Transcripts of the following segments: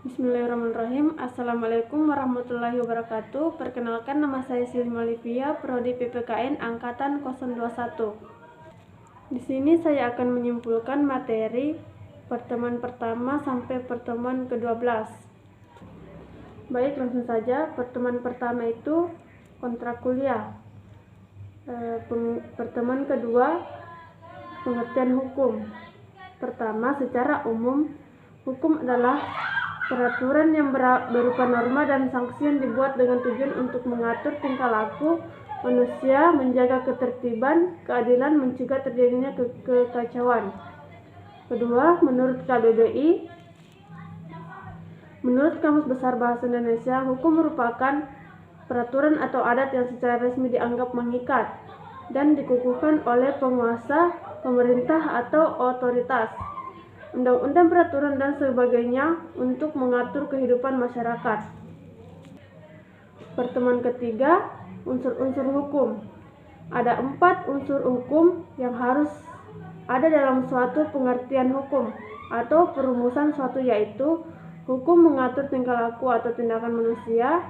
Bismillahirrahmanirrahim. Assalamualaikum warahmatullahi wabarakatuh. Perkenalkan, nama saya Silma Olivia, Prodi PPKN Angkatan 021. Di sini saya akan menyimpulkan materi pertemuan pertama sampai pertemuan ke-12. Baik, langsung saja. Pertemuan pertama itu kontrak kuliah. Pertemuan kedua, pengertian hukum. Pertama, secara umum, hukum adalah peraturan yang berupa norma dan sanksi yang dibuat dengan tujuan untuk mengatur tingkah laku manusia, menjaga ketertiban, keadilan, mencegah terjadinya kekacauan. Kedua, menurut KBBI, menurut Kamus Besar Bahasa Indonesia, hukum merupakan peraturan atau adat yang secara resmi dianggap mengikat dan dikukuhkan oleh penguasa, pemerintah, atau otoritas. Undang-undang, peraturan, dan sebagainya untuk mengatur kehidupan masyarakat. Pertemuan ketiga, unsur-unsur hukum. Ada 4 unsur hukum yang harus ada dalam suatu pengertian hukum atau perumusan suatu, yaitu hukum mengatur tingkah laku atau tindakan manusia,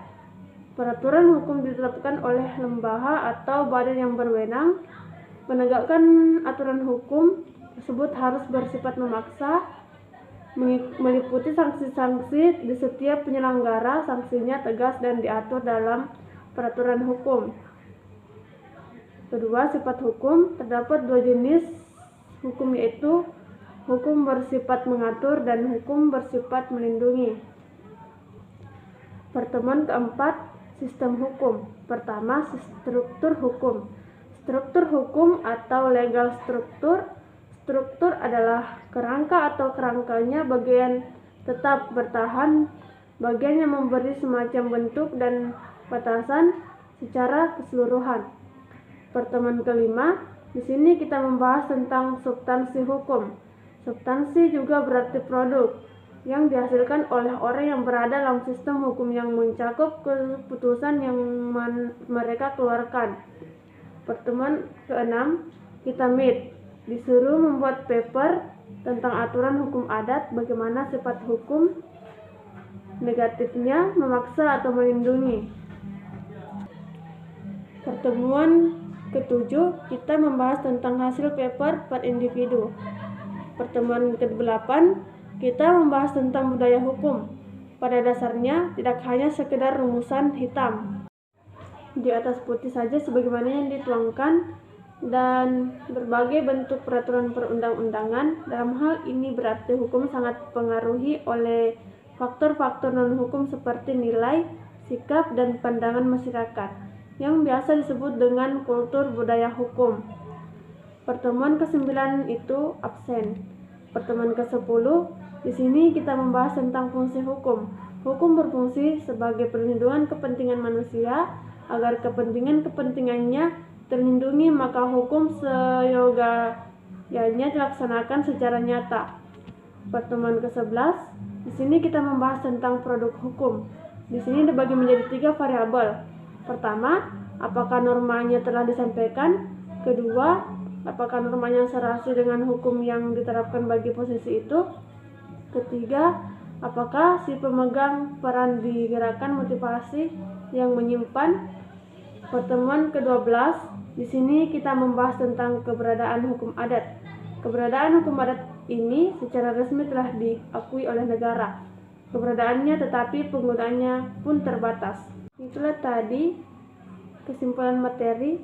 peraturan hukum ditetapkan oleh lembaga atau badan yang berwenang, menegakkan aturan hukum tersebut harus bersifat memaksa, meliputi sanksi-sanksi di setiap penyelenggara, sanksinya tegas dan diatur dalam peraturan hukum. Kedua, sifat hukum. Terdapat 2 jenis hukum, yaitu hukum bersifat mengatur dan hukum bersifat melindungi. Pertemuan keempat, sistem hukum. Pertama, struktur hukum. Struktur hukum atau legal struktur. Struktur adalah kerangka atau kerangkanya, bagian tetap bertahan, bagian yang memberi semacam bentuk dan batasan secara keseluruhan. Pertemuan kelima, di sini kita membahas tentang substansi hukum. Substansi juga berarti produk yang dihasilkan oleh orang yang berada dalam sistem hukum yang mencakup keputusan yang mereka keluarkan. Pertemuan keenam, kita meet, disuruh membuat paper tentang aturan hukum adat, bagaimana sifat hukum, negatifnya, memaksa atau melindungi. Pertemuan ketujuh, kita membahas tentang hasil paper per individu. Pertemuan ke-8, kita membahas tentang budaya hukum. Pada dasarnya tidak hanya sekedar rumusan hitam di atas putih saja sebagaimana yang dituangkan dan berbagai bentuk peraturan perundang-undangan. Dalam hal ini berarti hukum sangat dipengaruhi oleh faktor-faktor non-hukum seperti nilai, sikap, dan pandangan masyarakat yang biasa disebut dengan kultur budaya hukum. Pertemuan ke-9 itu absen. Pertemuan ke-10, di sini kita membahas tentang fungsi hukum. Hukum berfungsi sebagai perlindungan kepentingan manusia agar kepentingannya terlindungi, maka hukum seyogyanya dilaksanakan secara nyata. Pertemuan ke-11, di sini kita membahas tentang produk hukum. Di sini dibagi menjadi 3 variabel. Pertama, apakah normanya telah disampaikan? Kedua, apakah normanya serasi dengan hukum yang diterapkan bagi posisi itu? Ketiga, apakah si pemegang peran di gerakan motivasi yang menyimpan? Pertemuan ke-12, di sini kita membahas tentang keberadaan hukum adat. Keberadaan hukum adat ini secara resmi telah diakui oleh negara. Keberadaannya tetapi penggunaannya pun terbatas. Itulah tadi kesimpulan materi.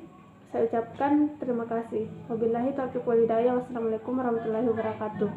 Saya ucapkan terima kasih. Wabillahi taufiq wal hidayah. Wassalamualaikum warahmatullahi wabarakatuh.